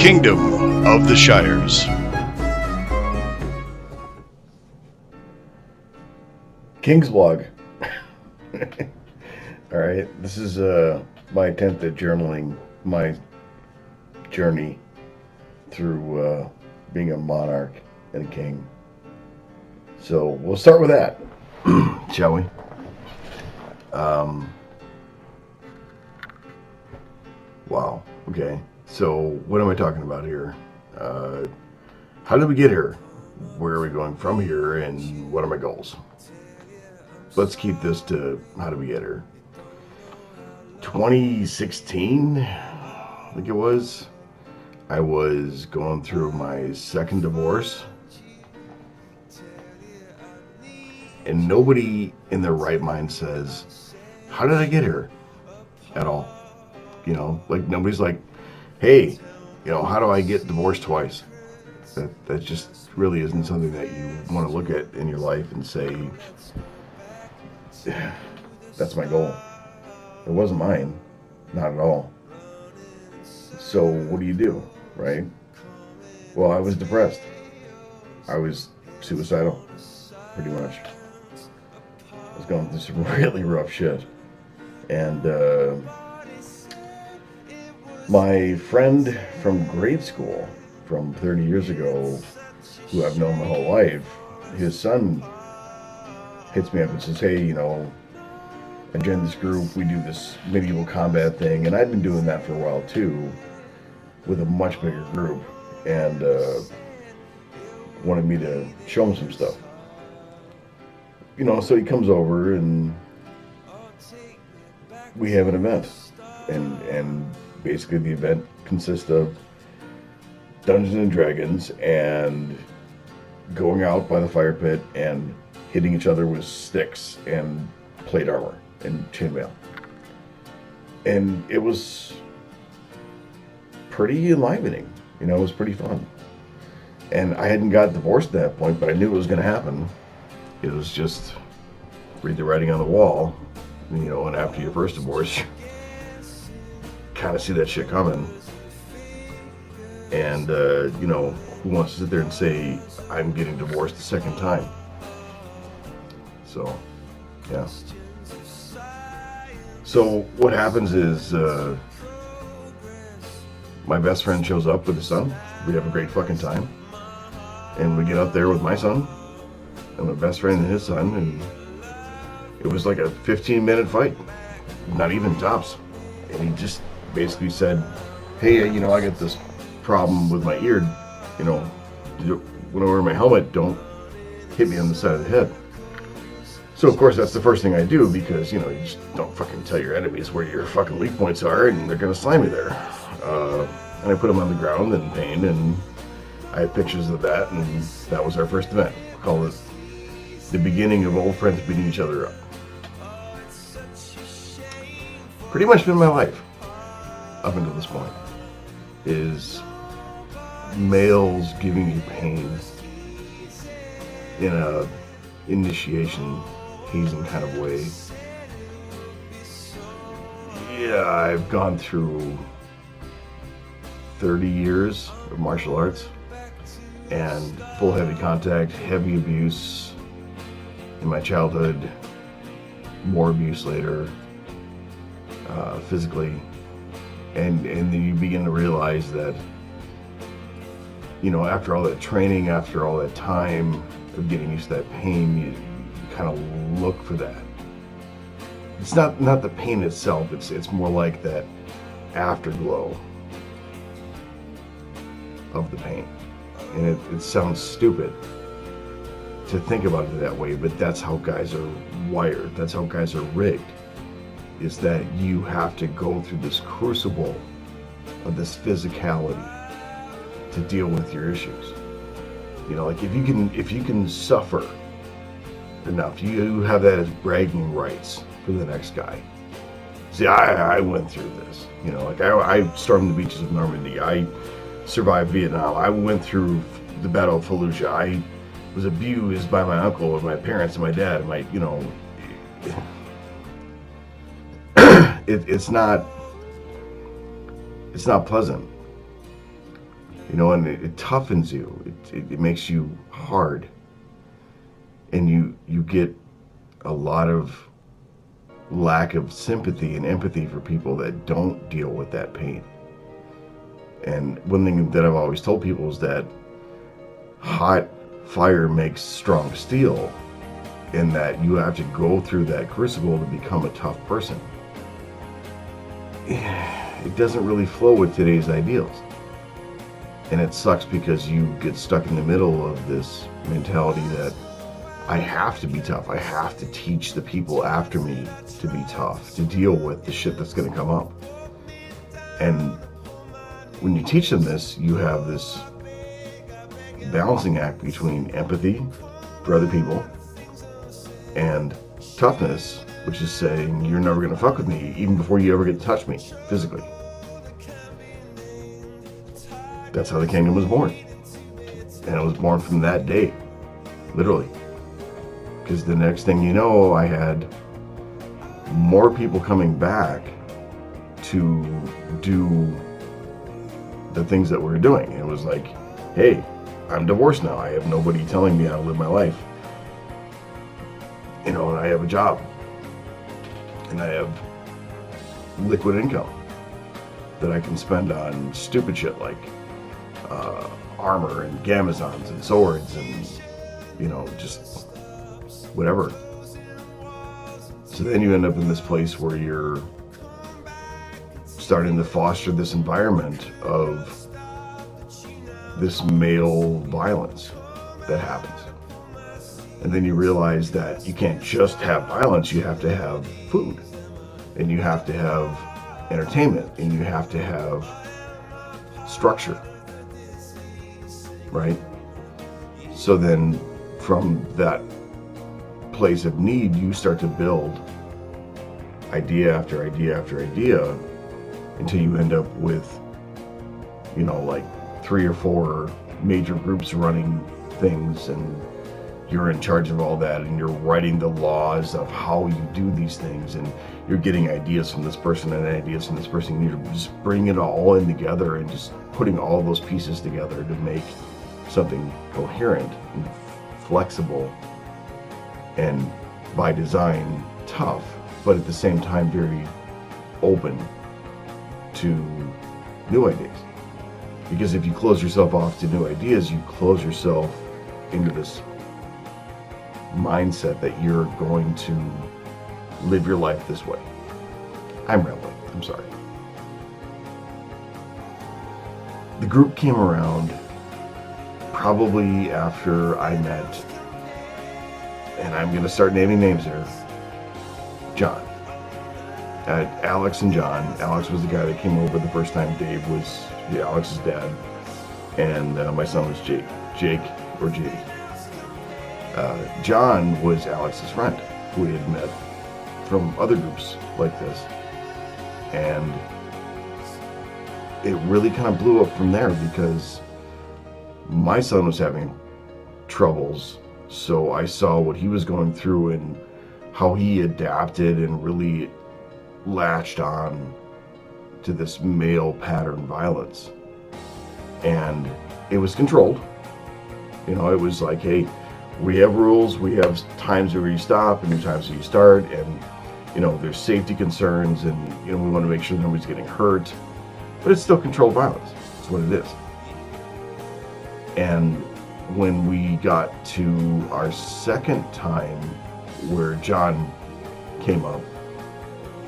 Kingdom of the Shires. King's Log. All right, this is my attempt at journaling my journey through being a monarch and a king. So we'll start with that, shall we? Wow. Okay. So what am I talking about here? How did we get here? Where are we going from here? And what are my goals? Let's keep this to how did we get here? 2016, I think it was. I was going through my second divorce. And nobody in their right mind says, how did I get here? At all. You know, like nobody's like, hey, how do I get divorced twice? That just really isn't something that you want to look at in your life and say, that's my goal. It wasn't mine. Not at all. So what do? Right? Well, I was depressed. I was suicidal, pretty much. I was going through some really rough shit. And my friend from grade school, from 30 years ago, who I've known my whole life, his son hits me up and says, hey, I joined this group, we do this medieval combat thing, and I'd been doing that for a while too, with a much bigger group, and wanted me to show him some stuff. So he comes over and we have an event, and basically the event consists of Dungeons and Dragons and going out by the fire pit and hitting each other with sticks and plate armor and chainmail. And it was pretty enlivening. It was pretty fun. And I hadn't got divorced at that point, but I knew it was going to happen. It was just read the writing on the wall, and after your first divorce, kind of see that shit coming. And, who wants to sit there and say, I'm getting divorced the second time? So, yeah. So what happens is, my best friend shows up with his son. We have a great fucking time. And we get out there with my son and my best friend and his son, and it was like a 15-minute fight. Not even tops. And he just basically said, hey, I got this problem with my ear. When I wear my helmet, don't hit me on the side of the head. So of course that's the first thing I do, because you just don't fucking tell your enemies where your fucking weak points are, and they're gonna slam you there. And I put them on the ground in pain, and I have pictures of that, and that was our first event. We call it the beginning of old friends beating each other up. Pretty much been my life up until this point is males giving you pain in a initiation hazing kind of way. Yeah, I've gone through 30 years of martial arts and full heavy contact, heavy abuse in my childhood, more abuse later, physically, and then you begin to realize that after all that training, after all that time of getting used to that pain, you kind of look for that. It's not the pain itself, it's more like that afterglow of the pain. And it sounds stupid to think about it that way, but that's how guys are wired, that's how guys are rigged, is that you have to go through this crucible of this physicality to deal with your issues. Like if you can suffer enough, you have that as bragging rights for the next guy. See, I went through this. I stormed the beaches of Normandy. I survived Vietnam. I went through the Battle of Fallujah. I was abused by my uncle and my parents and my dad and my, it's not pleasant. And it toughens you. It makes you hard, and you get a lot of lack of sympathy and empathy for people that don't deal with that pain. And one thing that I've always told people is that hot fire makes strong steel, in that you have to go through that crucible to become a tough person. It doesn't really flow with today's ideals. And it sucks because you get stuck in the middle of this mentality that I have to be tough. I have to teach the people after me to be tough, to deal with the shit that's going to come up. And when you teach them this, you have this balancing act between empathy for other people and toughness, which is saying you're never going to fuck with me even before you ever get to touch me physically. That's how the kingdom was born. And it was born from that day, literally. Because the next thing you know, I had more people coming back to do the things that we were doing. It was like, hey, I'm divorced now. I have nobody telling me how to live my life. And I have a job. And I have liquid income that I can spend on stupid shit like armor and gamazons and swords and, just whatever. So then you end up in this place where you're starting to foster this environment of this male violence that happens. And then you realize that you can't just have violence, you have to have food, and you have to have entertainment, and you have to have structure, right? So then from that place of need, you start to build idea after idea after idea until you end up with, like 3 or 4 major groups running things, and you're in charge of all that, and you're writing the laws of how you do these things, and you're getting ideas from this person and ideas from this person. You're just bringing it all in together and just putting all those pieces together to make something coherent and flexible and by design tough, but at the same time very open to new ideas. Because if you close yourself off to new ideas, you close yourself into this mindset that you're going to live your life this way. I'm rambling, I'm sorry. The group came around probably after I met, and I'm going to start naming names here, John. Alex and John. Alex was the guy that came over the first time. Dave was Alex's dad, and my son was Jake or JD. John was Alex's friend, who he had met from other groups like this, and it really kind of blew up from there because my son was having troubles, so I saw what he was going through and how he adapted and really latched on to this male pattern violence. And it was controlled. It was like, hey, we have rules, we have times where you stop and times where you start, and there's safety concerns, and we want to make sure nobody's getting hurt, but it's still controlled violence. That's what it is. And when we got to our second time where John came up,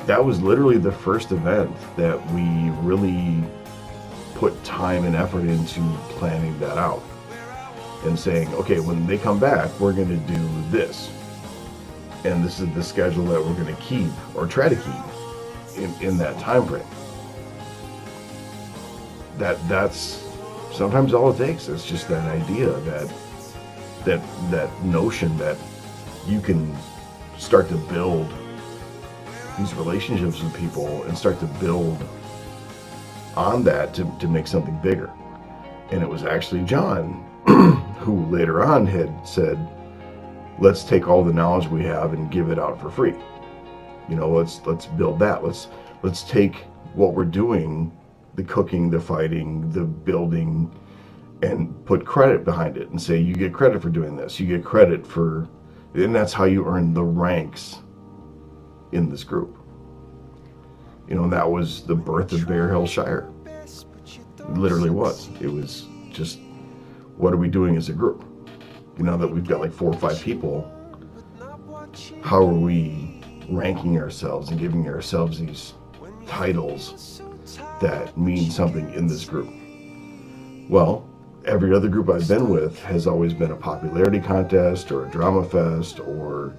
that was literally the first event that we really put time and effort into planning that out and saying, okay, when they come back, we're going to do this. And this is the schedule that we're going to keep or try to keep in that time frame. That's sometimes all it takes. It's just that idea, that notion that you can start to build these relationships with people and start to build on that to make something bigger. And it was actually John who later on had said, let's take all the knowledge we have and give it out for free. Let's build that. Let's take what we're doing the cooking, the fighting, the building, and put credit behind it and say, you get credit for doing this. You get credit for, and that's how you earn the ranks in this group. You know, and that was the birth of Bear Hill Shire. It literally was. It was just, what are we doing as a group? You know, that we've got like 4 or 5 people, how are we ranking ourselves and giving ourselves these titles that mean something in this group? Well, every other group I've been with has always been a popularity contest or a drama fest, or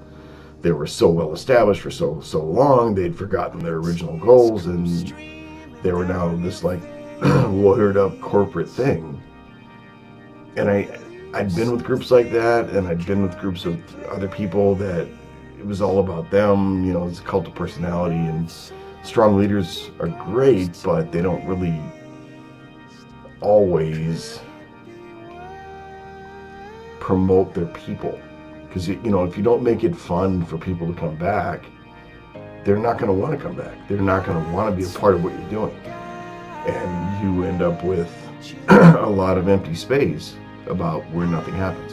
they were so well established for so long they'd forgotten their original goals and they were now this like watered up corporate thing. And I'd been with groups like that, and I'd been with groups of other people that it was all about them. You know, it's a cult of personality, and strong leaders are great, but they don't really always promote their people. Because, you know, if you don't make it fun for people to come back, they're not going to want to come back. They're not going to want to be a part of what you're doing. And you end up with a lot of empty space about where nothing happens.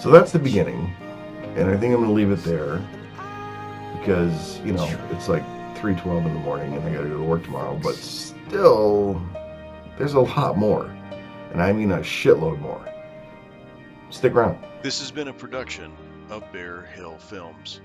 So that's the beginning. And I think I'm going to leave it there because, you know, it's like 3:12 in the morning and I got to go to work tomorrow. But still, there's a lot more. And I mean a shitload more. Stick around. This has been a production of Bear Hill Films.